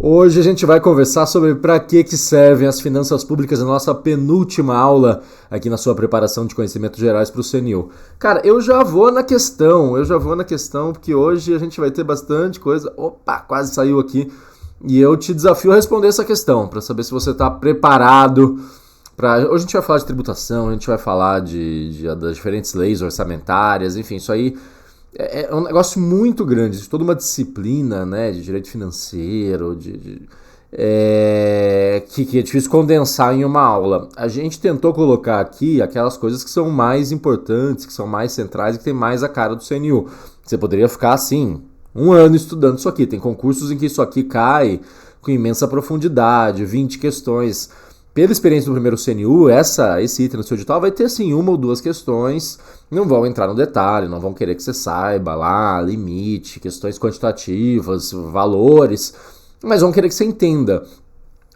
Hoje a gente vai conversar sobre para que servem as finanças públicas na nossa penúltima aula aqui na sua preparação de conhecimentos gerais para o CNU. Cara, eu já vou na questão, porque hoje a gente vai ter bastante coisa. Opa, quase saiu aqui. E eu te desafio a responder essa questão, para saber se você está preparado. Hoje a gente vai falar de tributação, a gente vai falar das diferentes leis orçamentárias, enfim, isso aí é um negócio muito grande, de toda uma disciplina, né, de direito financeiro, que é difícil condensar em uma aula. A gente tentou colocar aqui aquelas coisas que são mais importantes, que são mais centrais e que tem mais a cara do CNU. Você poderia ficar assim, um ano estudando isso aqui. Tem concursos em que isso aqui cai com imensa profundidade, 20 questões. Pela experiência do primeiro CNU, esse item no seu edital vai ter sim uma ou duas questões, não vão entrar no detalhe, não vão querer que você saiba lá, limite, questões quantitativas, valores, mas vão querer que você entenda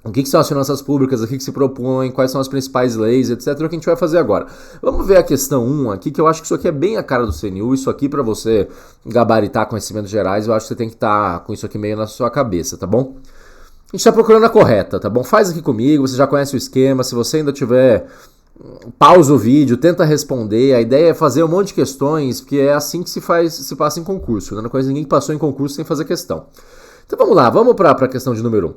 o que são as finanças públicas, o que se propõe, quais são as principais leis, etc. O que a gente vai fazer agora. Vamos ver a questão 1 aqui, que eu acho que isso aqui é bem a cara do CNU, isso aqui para você gabaritar conhecimentos gerais, eu acho que você tem que estar com isso aqui meio na sua cabeça, tá bom? A gente está procurando a correta, tá bom? Faz aqui comigo, você já conhece o esquema, se você ainda tiver, pausa o vídeo, tenta responder, a ideia é fazer um monte de questões, porque é assim que se passa em concurso, né? Não conheço ninguém que passou em concurso sem fazer questão. Então vamos lá, vamos para a questão de número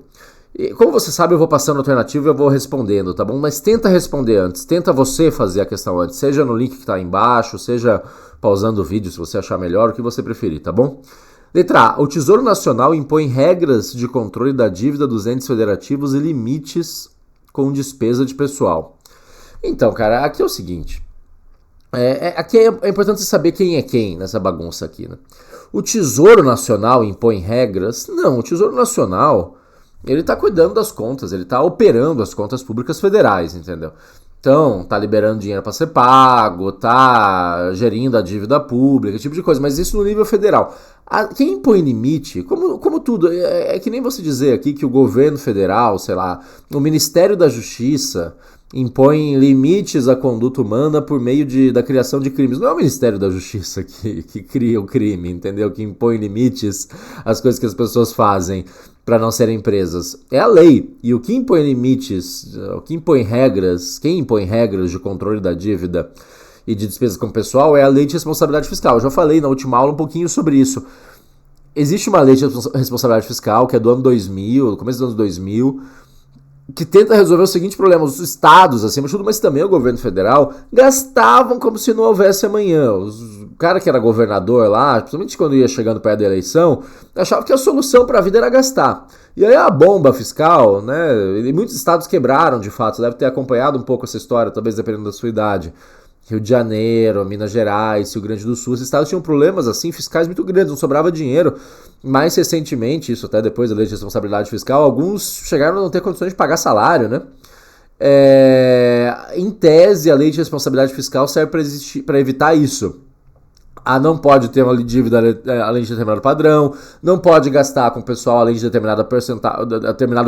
1. E, como você sabe, eu vou passando a alternativa e eu vou respondendo, tá bom? Mas tenta responder antes, tenta você fazer a questão antes, seja no link que está aí embaixo, seja pausando o vídeo se você achar melhor, o que você preferir, tá bom? Letra A. O Tesouro Nacional impõe regras de controle da dívida dos entes federativos e limites com despesa de pessoal. Então, cara, aqui é o seguinte. Aqui é importante saber quem é quem nessa bagunça aqui, né? O Tesouro Nacional impõe regras? Não, o Tesouro Nacional, ele tá cuidando das contas, ele tá operando as contas públicas federais, entendeu? Então, tá liberando dinheiro para ser pago, tá gerindo a dívida pública, esse tipo de coisa, mas isso no nível federal. Quem impõe limite, como tudo, é que nem você dizer aqui que o governo federal, sei lá, o Ministério da Justiça impõe limites à conduta humana por meio da criação de crimes. Não é o Ministério da Justiça que cria o crime, entendeu? Que impõe limites às coisas que as pessoas fazem para não serem presas. É a lei. E o que impõe limites, quem impõe regras de controle da dívida e de despesas com o pessoal é a lei de responsabilidade fiscal. Eu já falei na última aula um pouquinho sobre isso. Existe uma lei de responsabilidade fiscal que é do ano 2000, do começo dos anos 2000, que tenta resolver o seguinte problema: os estados, acima de tudo, mas também o governo federal, gastavam como se não houvesse amanhã. O cara que era governador lá, principalmente quando ia chegando perto da eleição, achava que a solução para a vida era gastar. E aí a bomba fiscal, né, e muitos estados quebraram de fato. Você deve ter acompanhado um pouco essa história, talvez dependendo da sua idade. Rio de Janeiro, Minas Gerais, Rio Grande do Sul, esses estados tinham problemas assim fiscais muito grandes, não sobrava dinheiro. Mais recentemente, isso até depois da lei de responsabilidade fiscal, alguns chegaram a não ter condições de pagar salário, né? Em tese, a lei de responsabilidade fiscal serve para evitar isso. Não pode ter uma dívida além de determinado padrão, não pode gastar com o pessoal além de determinado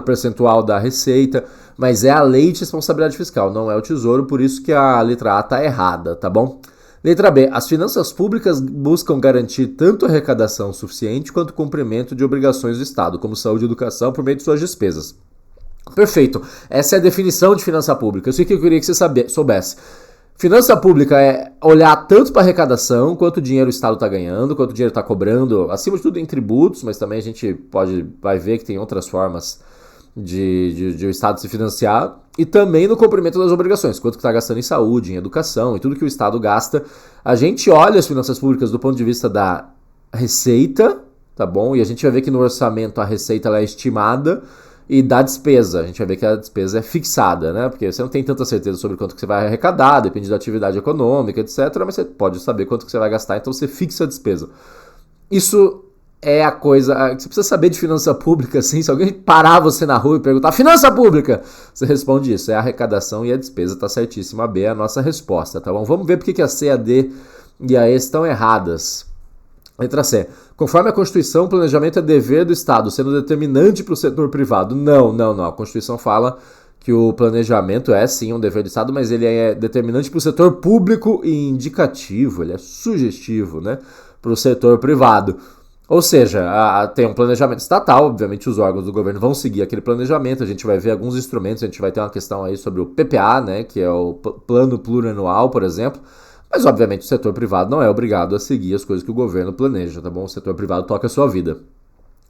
percentual da receita, mas é a lei de responsabilidade fiscal, não é o Tesouro, por isso que a letra A está errada, tá bom? Letra B. As finanças públicas buscam garantir tanto arrecadação suficiente quanto o cumprimento de obrigações do Estado, como saúde e educação, por meio de suas despesas. Perfeito. Essa é a definição de finança pública. Isso que eu queria que você soubesse. Finança pública é olhar tanto para arrecadação, quanto dinheiro o Estado está ganhando, quanto dinheiro está cobrando, acima de tudo em tributos, mas também a gente vai ver que tem outras formas de o Estado se financiar, e também no cumprimento das obrigações, quanto que está gastando em saúde, em educação, e tudo que o Estado gasta. A gente olha as finanças públicas do ponto de vista da receita, tá bom? E a gente vai ver que no orçamento a receita ela é estimada, e da despesa, a gente vai ver que a despesa é fixada, né? Porque você não tem tanta certeza sobre quanto que você vai arrecadar, depende da atividade econômica, etc. Mas você pode saber quanto que você vai gastar, então você fixa a despesa. Isso é a coisa que você precisa saber de finança pública, assim. Se alguém parar você na rua e perguntar finança pública, você responde isso, é a arrecadação e a despesa, tá certíssimo. A B é a nossa resposta, tá bom? Vamos ver porque que a C, a D e a E estão erradas. Letra C. Conforme a Constituição, o planejamento é dever do Estado, sendo determinante para o setor privado. Não. A Constituição fala que o planejamento é sim um dever do Estado, mas ele é determinante para o setor público e indicativo, ele é sugestivo, né, para o setor privado. Ou seja, tem um planejamento estatal, obviamente os órgãos do governo vão seguir aquele planejamento, a gente vai ver alguns instrumentos, a gente vai ter uma questão aí sobre o PPA, né, que é o Plano Plurianual, por exemplo, mas obviamente o setor privado não é obrigado a seguir as coisas que o governo planeja, tá bom? O setor privado toca a sua vida.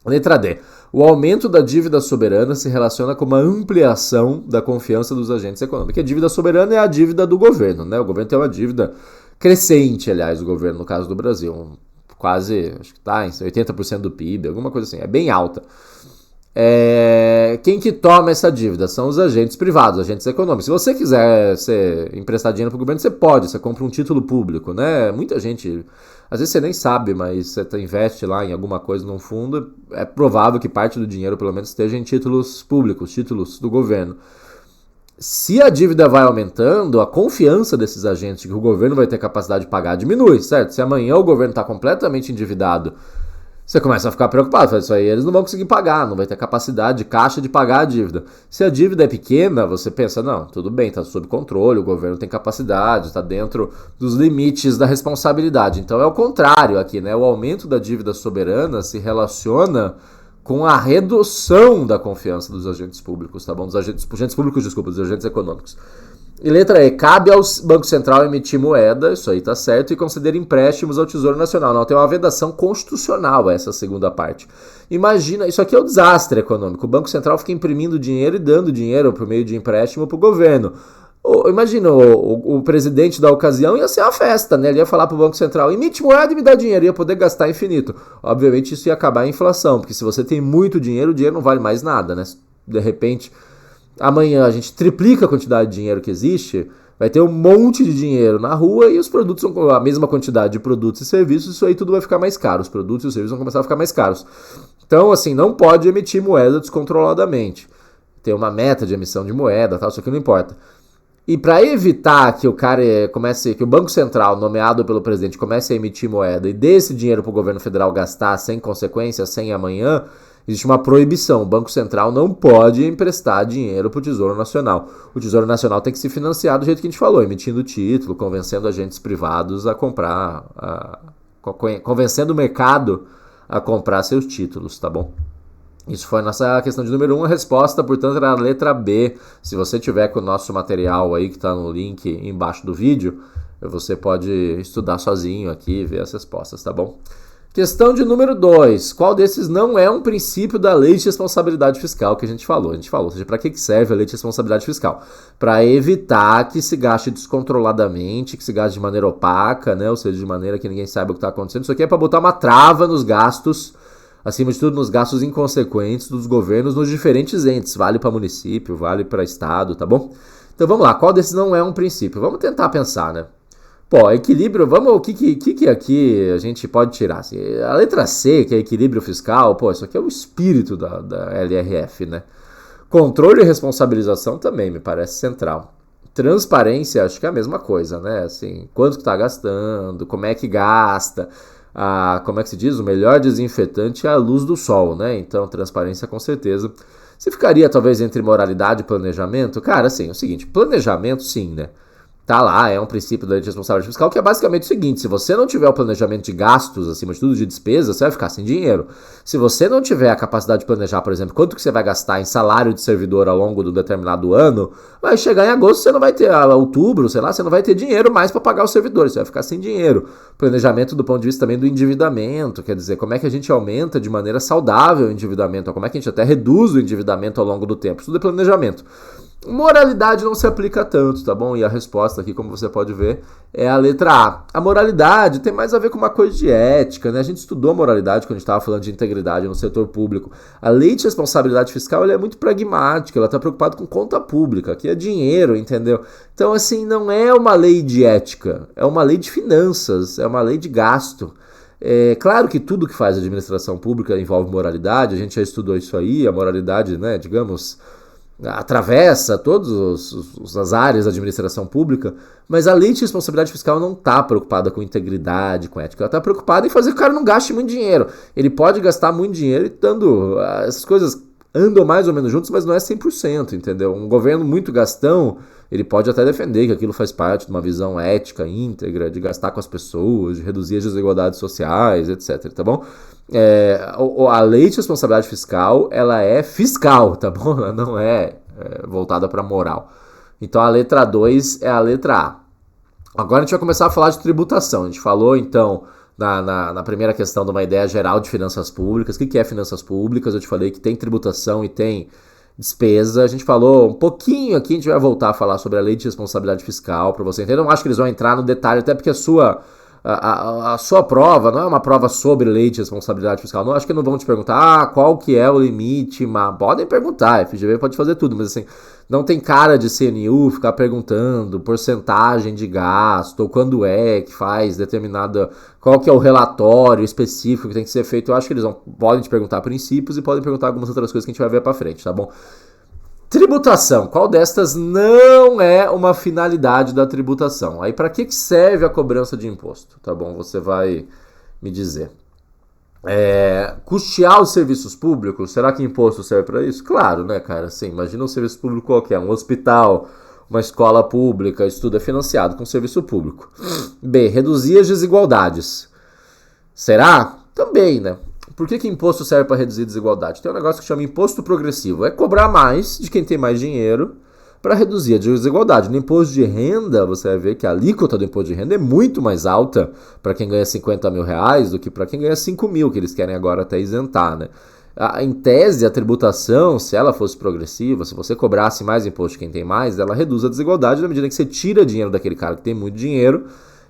Letra D. O aumento da dívida soberana se relaciona com uma ampliação da confiança dos agentes econômicos. A dívida soberana é a dívida do governo, né? O governo tem uma dívida crescente, aliás, o governo, no caso do Brasil, quase, acho que está em 80% do PIB, alguma coisa assim, é bem alta. Quem que toma essa dívida? São os agentes privados, agentes econômicos. Se você quiser emprestar dinheiro para o governo, você pode, você compra um título público, né? Muita gente, às vezes você nem sabe, mas você investe lá em alguma coisa num fundo, é provável que parte do dinheiro, pelo menos, esteja em títulos públicos, títulos do governo. Se a dívida vai aumentando, a confiança desses agentes de que o governo vai ter capacidade de pagar diminui, certo? Se amanhã o governo está completamente endividado, você começa a ficar preocupado, fala, isso aí eles não vão conseguir pagar, não vai ter capacidade de caixa de pagar a dívida. Se a dívida é pequena, você pensa, não, tudo bem, está sob controle, o governo tem capacidade, está dentro dos limites da responsabilidade. Então é o contrário aqui, né? O aumento da dívida soberana se relaciona com a redução da confiança dos agentes públicos, tá bom? Dos agentes públicos, desculpa, dos agentes econômicos. E letra E, cabe ao Banco Central emitir moeda, isso aí tá certo, e conceder empréstimos ao Tesouro Nacional. Não, tem uma vedação constitucional essa segunda parte. Imagina, isso aqui é um desastre econômico. O Banco Central fica imprimindo dinheiro e dando dinheiro por meio de empréstimo pro governo. Imagina, o presidente da ocasião ia ser uma festa, né? Ele ia falar pro Banco Central, emite moeda e me dá dinheiro, ia poder gastar infinito. Obviamente isso ia acabar a inflação, porque se você tem muito dinheiro, o dinheiro não vale mais nada, né? De repente, amanhã a gente triplica a quantidade de dinheiro que existe, vai ter um monte de dinheiro na rua e os produtos são a mesma quantidade de produtos e serviços, isso aí tudo vai ficar mais caro, os produtos e os serviços vão começar a ficar mais caros. Então, assim, não pode emitir moeda descontroladamente. Tem uma meta de emissão de moeda, tal, isso aqui não importa. E para evitar que que o Banco Central, nomeado pelo presidente, comece a emitir moeda e dê esse dinheiro para o governo federal gastar sem consequência, sem amanhã, existe uma proibição. O Banco Central não pode emprestar dinheiro para o Tesouro Nacional. O Tesouro Nacional tem que se financiar do jeito que a gente falou, emitindo título, convencendo agentes privados a comprar, convencendo o mercado a comprar seus títulos, tá bom? Isso foi a nossa questão de número 1. A resposta, portanto, era a letra B. Se você tiver com o nosso material aí, que está no link embaixo do vídeo, você pode estudar sozinho aqui e ver as respostas, tá bom? Questão de número 2. Qual desses não é um princípio da lei de responsabilidade fiscal que a gente falou? Ou seja, para que serve a lei de responsabilidade fiscal? Para evitar que se gaste descontroladamente, que se gaste de maneira opaca, né? Ou seja, de maneira que ninguém saiba o que está acontecendo. Isso aqui é para botar uma trava nos gastos, acima de tudo nos gastos inconsequentes dos governos nos diferentes entes. Vale para município, vale para estado, tá bom? Então vamos lá, qual desses não é um princípio? Vamos tentar pensar, né? Pô, equilíbrio, o que aqui a gente pode tirar? Assim, a letra C, que é equilíbrio fiscal, pô, isso aqui é o espírito da LRF, né? Controle e responsabilização também me parece central. Transparência, acho que é a mesma coisa, né? Assim, quanto que tá gastando, como é que gasta, como é que se diz? O melhor desinfetante é a luz do sol, né? Então, transparência com certeza. Você ficaria, talvez, entre moralidade e planejamento? Cara, assim, é o seguinte, planejamento sim, né? Tá lá, é um princípio da lei de responsabilidade fiscal que é basicamente o seguinte, se você não tiver o planejamento de gastos, acima de tudo de despesas, você vai ficar sem dinheiro. Se você não tiver a capacidade de planejar, por exemplo, quanto que você vai gastar em salário de servidor ao longo do determinado ano, vai chegar em agosto, você não vai ter, outubro, sei lá, você não vai ter dinheiro mais para pagar os servidores, você vai ficar sem dinheiro. Planejamento do ponto de vista também do endividamento, quer dizer, como é que a gente aumenta de maneira saudável o endividamento, como é que a gente até reduz o endividamento ao longo do tempo, isso tudo é planejamento. Moralidade não se aplica tanto, tá bom? E a resposta aqui, como você pode ver, é a letra A. A moralidade tem mais a ver com uma coisa de ética, né? A gente estudou moralidade quando a gente estava falando de integridade no setor público. A lei de responsabilidade fiscal ela é muito pragmática, ela está preocupada com conta pública, aqui é dinheiro, entendeu? Então, assim, não é uma lei de ética, é uma lei de finanças, é uma lei de gasto. É claro que tudo que faz a administração pública envolve moralidade, a gente já estudou isso aí, a moralidade, né, digamos, atravessa todas as áreas da administração pública, mas a lei de responsabilidade fiscal não está preocupada com integridade, com ética, ela está preocupada em fazer que o cara não gaste muito dinheiro. Ele pode gastar muito dinheiro e dando essas coisas andam mais ou menos juntos, mas não é 100%, entendeu? Um governo muito gastão, ele pode até defender que aquilo faz parte de uma visão ética, íntegra, de gastar com as pessoas, de reduzir as desigualdades sociais, etc, tá bom? A lei de responsabilidade fiscal, ela é fiscal, tá bom? Ela não é voltada para moral. Então a letra 2 é a letra A. Agora a gente vai começar a falar de tributação. A gente falou, então, na primeira questão de uma ideia geral de finanças públicas. O que é finanças públicas? Eu te falei que tem tributação e tem despesa. A gente falou um pouquinho aqui, a gente vai voltar a falar sobre a lei de responsabilidade fiscal, para você entender. Eu não acho que eles vão entrar no detalhe, até porque a sua prova não é uma prova sobre lei de responsabilidade fiscal. Não, acho que não vão te perguntar qual que é o limite, mas podem perguntar, a FGV pode fazer tudo, mas assim, não tem cara de CNU ficar perguntando porcentagem de gasto, ou quando é que faz determinada, qual que é o relatório específico que tem que ser feito. Eu acho que eles podem te perguntar princípios e podem perguntar algumas outras coisas que a gente vai ver pra frente, tá bom? Tributação. Qual destas não é uma finalidade da tributação? Aí, para que serve a cobrança de imposto? Tá bom? Você vai me dizer. Custear os serviços públicos? Será que imposto serve para isso? Claro, né, cara? Sim, imagina um serviço público qualquer, um hospital, uma escola pública, isso tudo é financiado com serviço público. B. Reduzir as desigualdades. Será? Também, né? Por que imposto serve para reduzir desigualdade? Tem um negócio que chama imposto progressivo. É cobrar mais de quem tem mais dinheiro para reduzir a desigualdade. No imposto de renda, você vai ver que a alíquota do imposto de renda é muito mais alta para quem ganha 50 mil reais do que para quem ganha 5 mil, que eles querem agora até isentar, né? Em tese, a tributação, se ela fosse progressiva, se você cobrasse mais imposto de quem tem mais, ela reduz a desigualdade na medida que você tira dinheiro daquele cara que tem muito dinheiro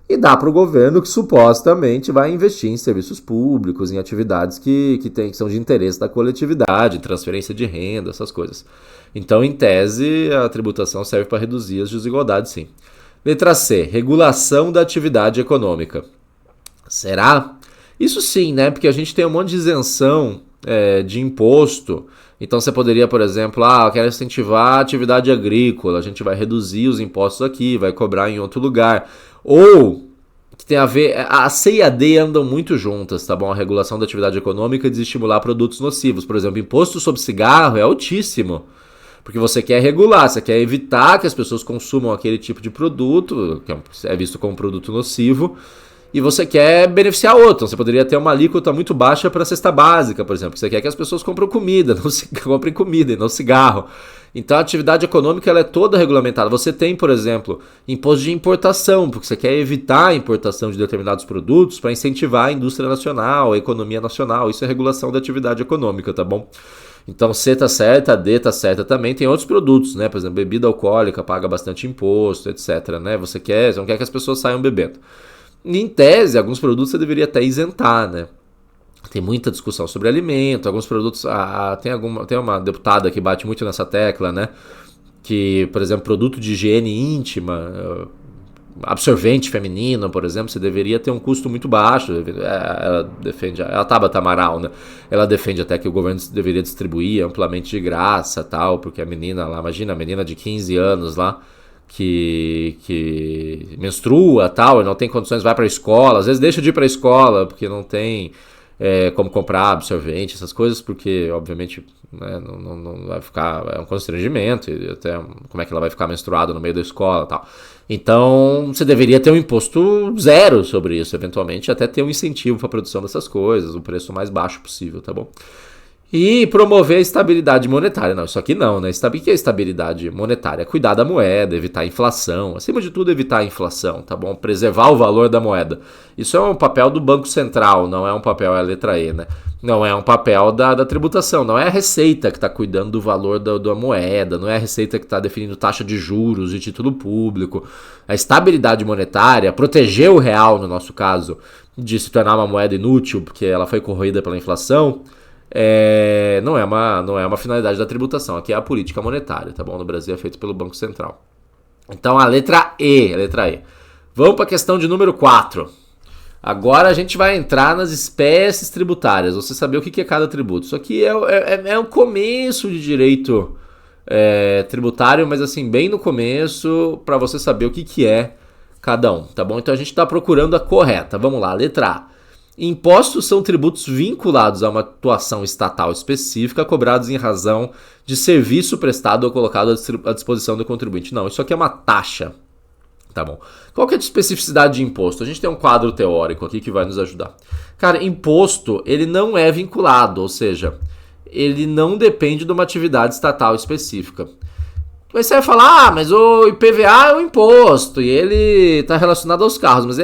e dá para o governo que supostamente vai investir em serviços públicos, em atividades que são de interesse da coletividade, transferência de renda, essas coisas. Então, em tese, a tributação serve para reduzir as desigualdades, sim. Letra C, regulação da atividade econômica. Será? Isso sim, né? Porque a gente tem um monte de isenção de imposto. Então você poderia, por exemplo, eu quero incentivar a atividade agrícola, a gente vai reduzir os impostos aqui, vai cobrar em outro lugar. Ou, que tem a ver, a C e a D andam muito juntas, tá bom? A regulação da atividade econômica e desestimular produtos nocivos. Por exemplo, imposto sobre cigarro é altíssimo, porque você quer regular, você quer evitar que as pessoas consumam aquele tipo de produto, que é visto como produto nocivo, e você quer beneficiar outro. Então, você poderia ter uma alíquota muito baixa para a cesta básica, por exemplo. Você quer que as pessoas comprem comida, comprem comida e não cigarro. Então, a atividade econômica ela é toda regulamentada. Você tem, por exemplo, imposto de importação, porque você quer evitar a importação de determinados produtos para incentivar a indústria nacional, a economia nacional. Isso é regulação da atividade econômica, tá bom? Então, C tá certa, a D tá certa também. Tem outros produtos, né? Por exemplo, bebida alcoólica paga bastante imposto, etc, né? Você não quer que as pessoas saiam bebendo. Em tese, alguns produtos você deveria até isentar, né? Tem muita discussão sobre alimento, alguns produtos... tem uma deputada que bate muito nessa tecla, né? Que, por exemplo, produto de higiene íntima, absorvente feminino, por exemplo, você deveria ter um custo muito baixo. Ela defende... A Tabata Amaral, né? Ela defende até que o governo deveria distribuir amplamente de graça, tal, porque a menina lá... Imagina, a menina de 15 anos lá, que menstrua tal, e não tem condições, vai para a escola, às vezes deixa de ir para a escola porque não tem como comprar absorvente, essas coisas, porque obviamente, né, não vai ficar, é um constrangimento, e até como é que ela vai ficar menstruada no meio da escola tal. Então você deveria ter um imposto zero sobre isso, eventualmente até ter um incentivo para a produção dessas coisas, o preço mais baixo possível, tá bom? E promover a estabilidade monetária. Não, isso aqui não, né? O que é estabilidade monetária? Cuidar da moeda, evitar a inflação. Acima de tudo, evitar a inflação, tá bom? Preservar o valor da moeda. Isso é um papel do Banco Central, não é um papel, é a letra E, né? Não é um papel da tributação, não é a Receita que está cuidando do valor da moeda, não é a Receita que está definindo taxa de juros e título público. A estabilidade monetária, proteger o real, no nosso caso, de se tornar uma moeda inútil, porque ela foi corroída pela inflação, não é uma finalidade da tributação. Aqui é a política monetária, tá bom? No Brasil é feito pelo Banco Central. Então a letra E. Vamos para a questão de número 4. Agora a gente vai entrar nas espécies tributárias, você saber o que é cada tributo. Isso aqui é um começo de direito tributário, mas assim, bem no começo, para você saber o que é cada um, tá bom? Então a gente está procurando a correta. Vamos lá, letra A. Impostos são tributos vinculados a uma atuação estatal específica, cobrados em razão de serviço prestado ou colocado à disposição do contribuinte. Não, isso aqui é uma taxa. Tá bom. Qual que é a especificidade de imposto? A gente tem um quadro teórico aqui que vai nos ajudar. Cara, imposto, ele não é vinculado, ou seja, ele não depende de uma atividade estatal específica. Mas você vai falar, mas o IPVA é o imposto e ele está relacionado aos carros, mas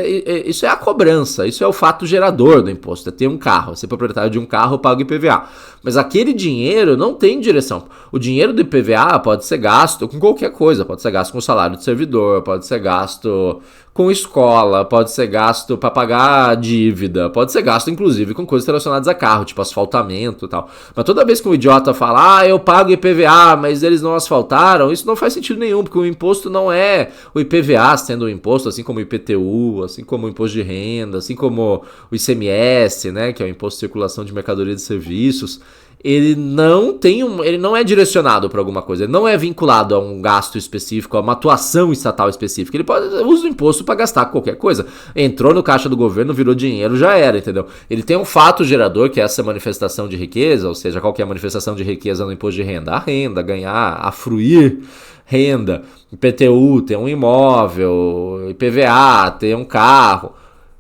isso é a cobrança, isso é o fato gerador do imposto, é ter um carro, ser proprietário de um carro paga o IPVA. Mas aquele dinheiro não tem direção. O dinheiro do IPVA pode ser gasto com qualquer coisa, pode ser gasto com salário de servidor, pode ser gasto com escola, pode ser gasto para pagar dívida, pode ser gasto inclusive com coisas relacionadas a carro, tipo asfaltamento e tal. Mas toda vez que um idiota fala, eu pago IPVA, mas eles não asfaltaram, isso não faz sentido nenhum, porque o imposto não é o IPVA sendo um imposto, assim como o IPTU, assim como o imposto de renda, assim como o ICMS, né, que é o imposto de circulação de mercadorias e serviços. Ele não é direcionado para alguma coisa, ele não é vinculado a um gasto específico, a uma atuação estatal específica. Ele usa o imposto para gastar qualquer coisa. Entrou no caixa do governo, virou dinheiro, já era, entendeu? Ele tem um fato gerador, que é essa manifestação de riqueza, ou seja, qual que é a manifestação de riqueza no imposto de renda? A renda, ganhar, a fruir renda. IPTU, ter um imóvel, IPVA, ter um carro,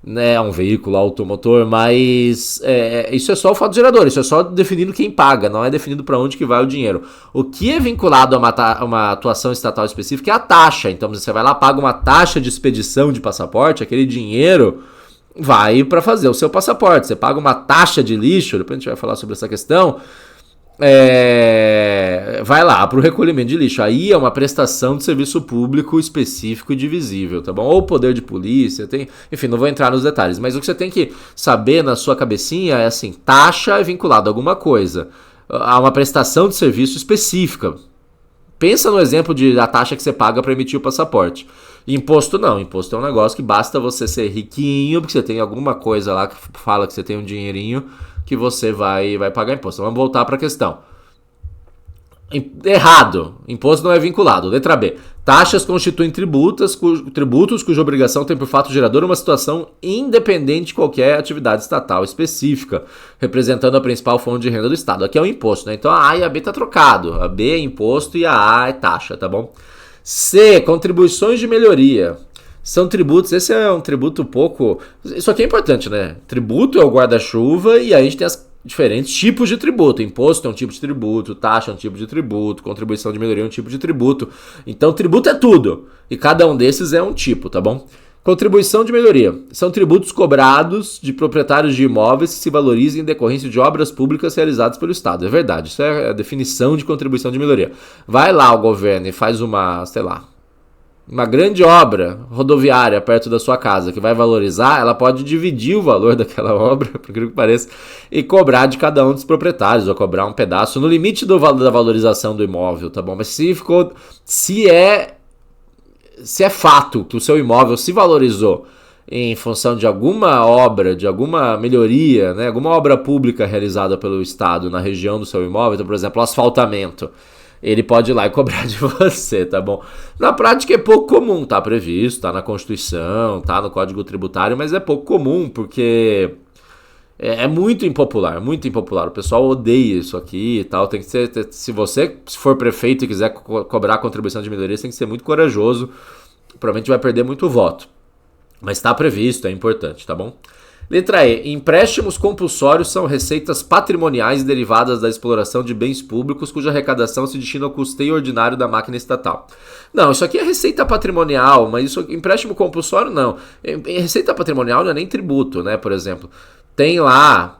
né, um veículo automotor, mas isso é só o fato gerador, isso é só definindo quem paga, não é definido para onde que vai o dinheiro. O que é vinculado a uma atuação estatal específica é a taxa. Então você vai lá, paga uma taxa de expedição de passaporte, aquele dinheiro vai para fazer o seu passaporte. Você paga uma taxa de lixo, depois a gente vai falar sobre essa questão, vai lá para o recolhimento de lixo. Aí é uma prestação de serviço público específico e divisível, tá bom? Ou poder de polícia, enfim, não vou entrar nos detalhes, mas o que você tem que saber na sua cabecinha é assim, taxa é vinculada a alguma coisa, a uma prestação de serviço específica. Pensa no exemplo da taxa que você paga para emitir o passaporte. Imposto não, imposto é um negócio que basta você ser riquinho, porque você tem alguma coisa lá que fala que você tem um dinheirinho, que você vai pagar imposto. Vamos voltar para a questão. Errado. Imposto não é vinculado. Letra B. Taxas constituem tributos cuja obrigação tem por fato gerador uma situação independente de qualquer atividade estatal específica, representando a principal fonte de renda do Estado. Aqui é o imposto, né? Então a A e a B tá trocado. A B é imposto e a A é taxa, tá bom? C. Contribuições de melhoria. São tributos, esse é um tributo pouco... Isso aqui é importante, né? Tributo é o guarda-chuva e aí a gente tem as diferentes tipos de tributo. Imposto é um tipo de tributo, taxa é um tipo de tributo, contribuição de melhoria é um tipo de tributo. Então tributo é tudo e cada um desses é um tipo, tá bom? Contribuição de melhoria. São tributos cobrados de proprietários de imóveis que se valorizem em decorrência de obras públicas realizadas pelo Estado. É verdade, isso é a definição de contribuição de melhoria. Vai lá o governo e faz uma grande obra rodoviária perto da sua casa que vai valorizar, ela pode dividir o valor daquela obra, por incrível que pareça, e cobrar de cada um dos proprietários, ou cobrar um pedaço no limite do valor da valorização do imóvel, tá bom? Mas se é fato que o seu imóvel se valorizou em função de alguma obra, de alguma melhoria, né, alguma obra pública realizada pelo Estado na região do seu imóvel, então, por exemplo, o asfaltamento, ele pode ir lá e cobrar de você, tá bom? Na prática é pouco comum, tá previsto, tá na Constituição, tá no Código Tributário, mas é pouco comum porque é muito impopular, muito impopular. O pessoal odeia isso aqui e tal. Tem que ser, se você for prefeito e quiser cobrar a contribuição de melhoria, você tem que ser muito corajoso. Provavelmente vai perder muito voto. Mas tá previsto, é importante, tá bom? Letra E. Empréstimos compulsórios são receitas patrimoniais derivadas da exploração de bens públicos cuja arrecadação se destina ao custeio ordinário da máquina estatal. Não, isso aqui é receita patrimonial, mas isso empréstimo compulsório não. Receita patrimonial não é nem tributo, né? Por exemplo, tem lá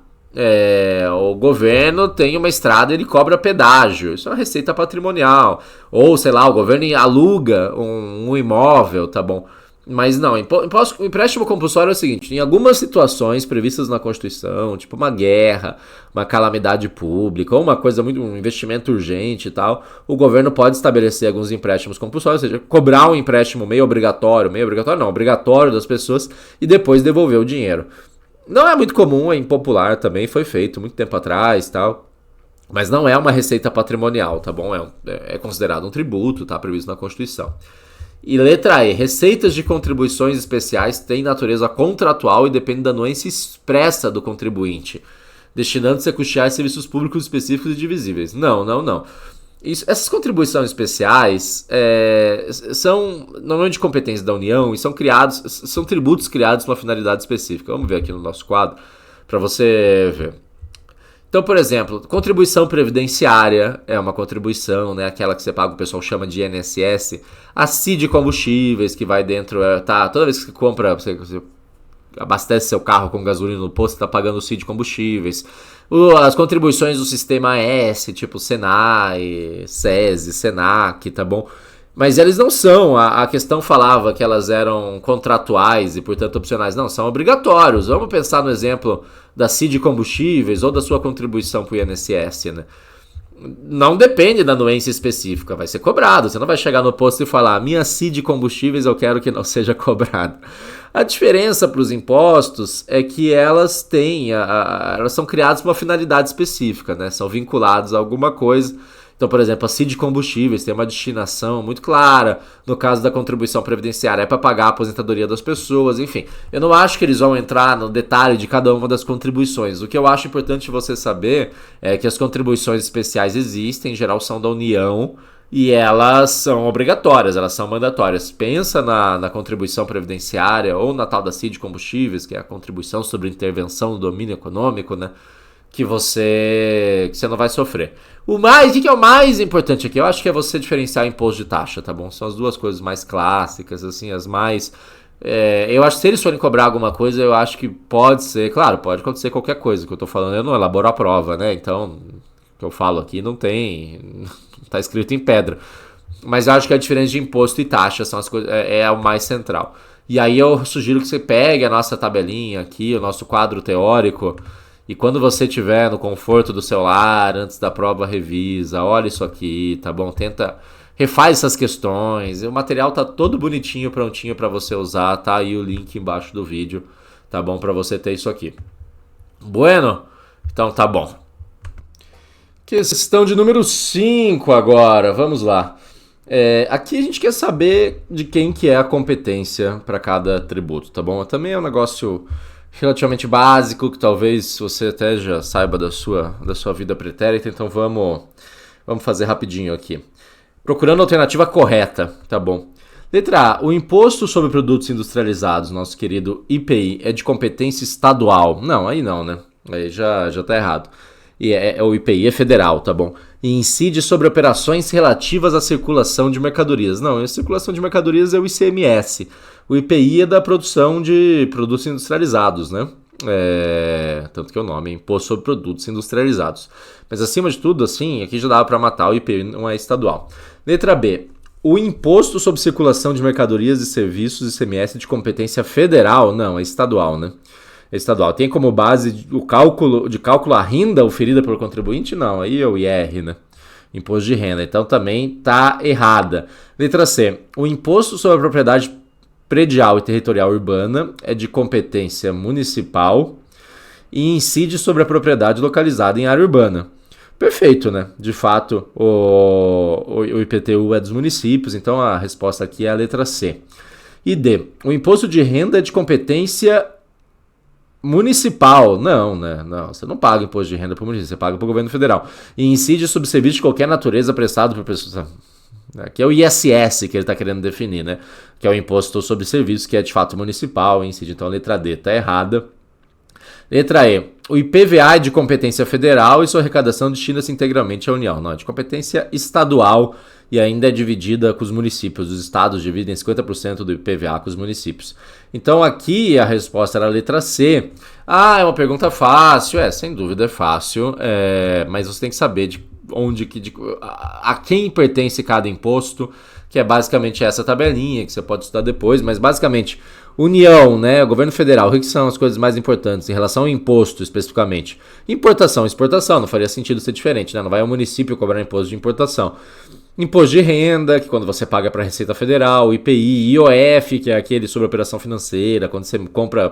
o governo tem uma estrada e ele cobra pedágio. Isso é uma receita patrimonial. Ou, sei lá, o governo aluga um imóvel, tá bom? Mas não, empréstimo compulsório é o seguinte, em algumas situações previstas na Constituição, tipo uma guerra, uma calamidade pública, ou uma coisa um investimento urgente e tal, o governo pode estabelecer alguns empréstimos compulsórios, ou seja, cobrar um empréstimo obrigatório das pessoas e depois devolver o dinheiro. Não é muito comum, é impopular também, foi feito muito tempo atrás e tal, mas não é uma receita patrimonial, tá bom? É considerado um tributo, tá previsto na Constituição. E letra E, receitas de contribuições especiais têm natureza contratual e dependem da anuência expressa do contribuinte, destinando-se a custear serviços públicos específicos e divisíveis. Não. Essas contribuições especiais são normalmente de competência da União e são tributos criados para uma finalidade específica. Vamos ver aqui no nosso quadro para você ver. Então, por exemplo, contribuição previdenciária é uma contribuição, né, aquela que você paga, o pessoal chama de INSS. A CID combustíveis, que vai dentro, toda vez que você compra, você abastece seu carro com gasolina no posto, você está pagando o CID combustíveis. As contribuições do sistema S, tipo Senai, SESI, Senac, tá bom? Mas eles não são, a questão falava que elas eram contratuais e, portanto, opcionais. Não, são obrigatórios. Vamos pensar no exemplo da CID combustíveis ou da sua contribuição para o INSS, né? Não depende da anuência específica, vai ser cobrado. Você não vai chegar no posto e falar, minha CID combustíveis eu quero que não seja cobrado. A diferença para os impostos é que elas têm, elas são criadas para uma finalidade específica, né? São vinculadas a alguma coisa. Então, por exemplo, a CID combustíveis tem uma destinação muito clara. No caso da contribuição previdenciária, é para pagar a aposentadoria das pessoas, enfim. Eu não acho que eles vão entrar no detalhe de cada uma das contribuições. O que eu acho importante você saber é que as contribuições especiais existem, em geral são da União, e elas são obrigatórias, elas são mandatórias. Pensa na contribuição previdenciária ou na tal da CID combustíveis, que é a contribuição sobre intervenção no domínio econômico, né? Que você não vai sofrer. O que é o mais importante aqui? Eu acho que é você diferenciar imposto de taxa, tá bom? São as duas coisas mais clássicas, assim, as mais... eu acho que se eles forem cobrar alguma coisa, eu acho que pode ser... Claro, pode acontecer qualquer coisa que eu tô falando. Eu não elaboro a prova, né? Então, o que eu falo aqui não tá escrito em pedra. Mas eu acho que a diferença de imposto e taxa são as coisas, é o mais central. E aí eu sugiro que você pegue a nossa tabelinha aqui, o nosso quadro teórico... E quando você estiver no conforto do seu lar, antes da prova, revisa, olha isso aqui, tá bom? Refaz essas questões. O material tá todo bonitinho, prontinho para você usar, tá aí o link embaixo do vídeo, tá bom? Para você ter isso aqui. Bueno? Então tá bom. Questão de número 5 agora, vamos lá. Aqui a gente quer saber de quem que é a competência para cada tributo, tá bom? Também é um negócio... relativamente básico, que talvez você até já saiba da sua vida pretérita, então vamos fazer rapidinho aqui. Procurando a alternativa correta, tá bom. Letra A, o Imposto sobre Produtos Industrializados, nosso querido IPI, é de competência estadual? Não, aí não, né? Aí já tá errado. E o IPI é federal, tá bom? E incide sobre operações relativas à circulação de mercadorias. Não, a circulação de mercadorias é o ICMS. O IPI é da produção de produtos industrializados, né? Tanto que o nome é Imposto sobre Produtos Industrializados. Mas acima de tudo, assim, aqui já dava para matar, o IPI não é estadual. Letra B. O Imposto sobre Circulação de Mercadorias e Serviços, ICMS, de competência federal? Não, é estadual, né? É estadual. Tem como base o cálculo a renda oferida pelo contribuinte? Não, aí é o IR, né? Imposto de renda. Então também tá errada. Letra C. O Imposto sobre a Propriedade Predial e Territorial Urbana é de competência municipal e incide sobre a propriedade localizada em área urbana. Perfeito, né? De fato, o IPTU é dos municípios, então a resposta aqui é a letra C. E D. O imposto de renda é de competência municipal. Não, né? Não, você não paga imposto de renda para o município, você paga para o governo federal. E incide sobre serviço de qualquer natureza prestado por pessoas... Aqui é o ISS que ele está querendo definir, né? Que é o Imposto sobre Serviços, que é de fato municipal, incide. Então a letra D está errada. Letra E. O IPVA é de competência federal e sua arrecadação destina-se integralmente à União. Não, é de competência estadual e ainda é dividida com os municípios. Os estados dividem 50% do IPVA com os municípios. Então aqui a resposta era a letra C. É uma pergunta fácil. Sem dúvida é fácil, mas você tem que saber a quem pertence cada imposto, que é basicamente essa tabelinha que você pode estudar depois, mas basicamente União, né, governo federal, o que são as coisas mais importantes em relação ao imposto especificamente? Importação e exportação, não faria sentido ser diferente, né? Não vai ao município cobrar imposto de importação. Imposto de renda, que quando você paga para a Receita Federal, IPI, IOF, que é aquele sobre operação financeira, quando você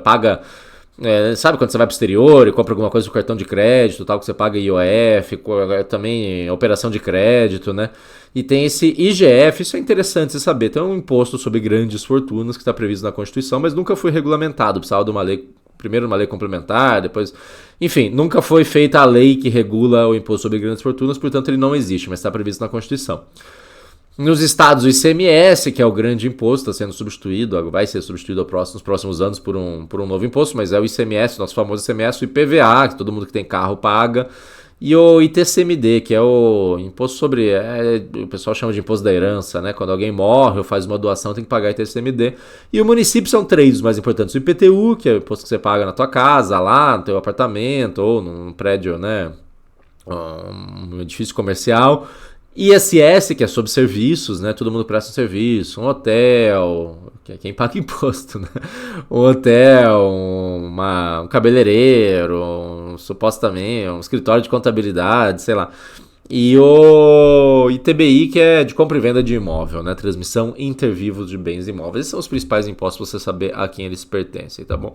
paga Sabe quando você vai pro exterior e compra alguma coisa com cartão de crédito, tal, que você paga IOF, também operação de crédito, né? E tem esse IGF, isso é interessante você saber. Tem um imposto sobre grandes fortunas que está previsto na Constituição, mas nunca foi regulamentado. Precisava de uma lei, primeiro uma lei complementar, depois... Enfim, nunca foi feita a lei que regula o imposto sobre grandes fortunas, portanto ele não existe, mas está previsto na Constituição. Nos estados, o ICMS, que é o grande imposto, está sendo substituído, vai ser substituído nos próximos anos por um novo imposto, mas é o ICMS, nosso famoso ICMS, o IPVA, que todo mundo que tem carro paga, e o ITCMD, que é o imposto sobre... o pessoal chama de imposto da herança, né? Quando alguém morre ou faz uma doação, tem que pagar ITCMD. E o município são 3 os mais importantes. O IPTU, que é o imposto que você paga na tua casa, lá no teu apartamento, ou num prédio, né? Um edifício comercial. ISS, que é sobre serviços, né? Todo mundo presta um serviço, um hotel, que é quem paga imposto, né? Um hotel, um cabeleireiro, supostamente, um escritório de contabilidade, sei lá. E o ITBI, que é de compra e venda de imóvel, né? Transmissão intervivos de bens imóveis. Esses são os principais impostos para você saber a quem eles pertencem, tá bom?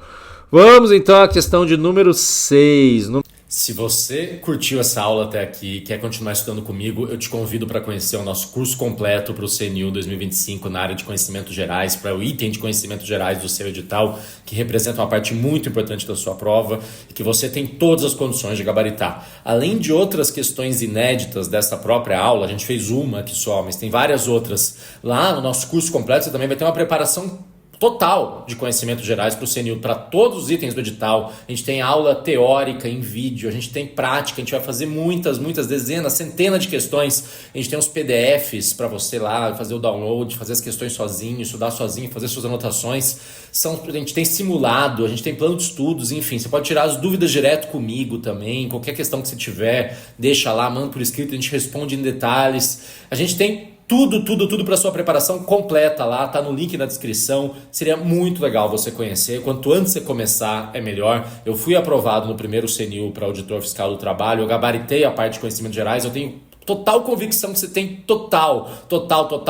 Vamos então à questão de número 6. Se você curtiu essa aula até aqui e quer continuar estudando comigo, eu te convido para conhecer o nosso curso completo para o CNU 2025 na área de conhecimentos gerais, para o item de conhecimentos gerais do seu edital, que representa uma parte muito importante da sua prova e que você tem todas as condições de gabaritar. Além de outras questões inéditas dessa própria aula, a gente fez uma aqui só, mas tem várias outras. Lá no nosso curso completo você também vai ter uma preparação total de conhecimentos gerais para o CNU, para todos os itens do edital. A gente tem aula teórica em vídeo, a gente tem prática, a gente vai fazer muitas dezenas, centenas de questões. A gente tem uns PDFs para você lá fazer o download, fazer as questões sozinho, estudar sozinho, fazer suas anotações. A gente tem simulado, a gente tem plano de estudos, enfim, você pode tirar as dúvidas direto comigo também. Qualquer questão que você tiver, deixa lá, manda por escrito, a gente responde em detalhes. A gente tem tudo para sua preparação completa lá, tá no link na descrição. Seria muito legal você conhecer. Quanto antes você começar, é melhor. Eu fui aprovado no primeiro CNU para auditor fiscal do trabalho, eu gabaritei a parte de conhecimentos gerais, eu tenho total convicção que você tem total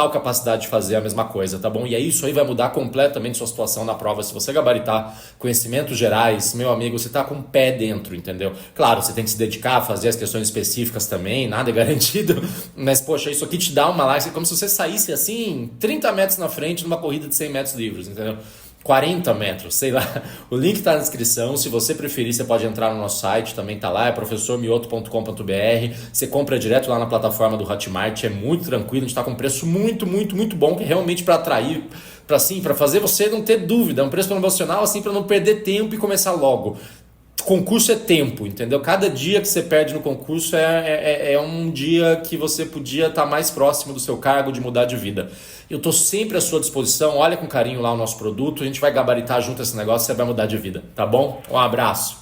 capacidade de fazer a mesma coisa, tá bom? E isso aí vai mudar completamente sua situação na prova. Se você gabaritar conhecimentos gerais, meu amigo, você tá com o pé dentro, entendeu? Claro, você tem que se dedicar a fazer as questões específicas também, nada é garantido, mas poxa, isso aqui te dá uma like, é como se você saísse assim, 30 metros na frente numa corrida de 100 metros livres, entendeu? 40 metros, sei lá. O link está na descrição. Se você preferir, você pode entrar no nosso site, também tá lá, é professormioto.com.br. Você compra direto lá na plataforma do Hotmart, é muito tranquilo, a gente está com um preço muito bom, que é realmente para atrair, para fazer você não ter dúvida, é um preço promocional assim para não perder tempo e começar logo. Concurso é tempo, entendeu? Cada dia que você perde no concurso é um dia que você podia estar mais próximo do seu cargo, de mudar de vida. Eu estou sempre à sua disposição, olha com carinho lá o nosso produto, a gente vai gabaritar junto esse negócio, você vai mudar de vida, tá bom? Um abraço!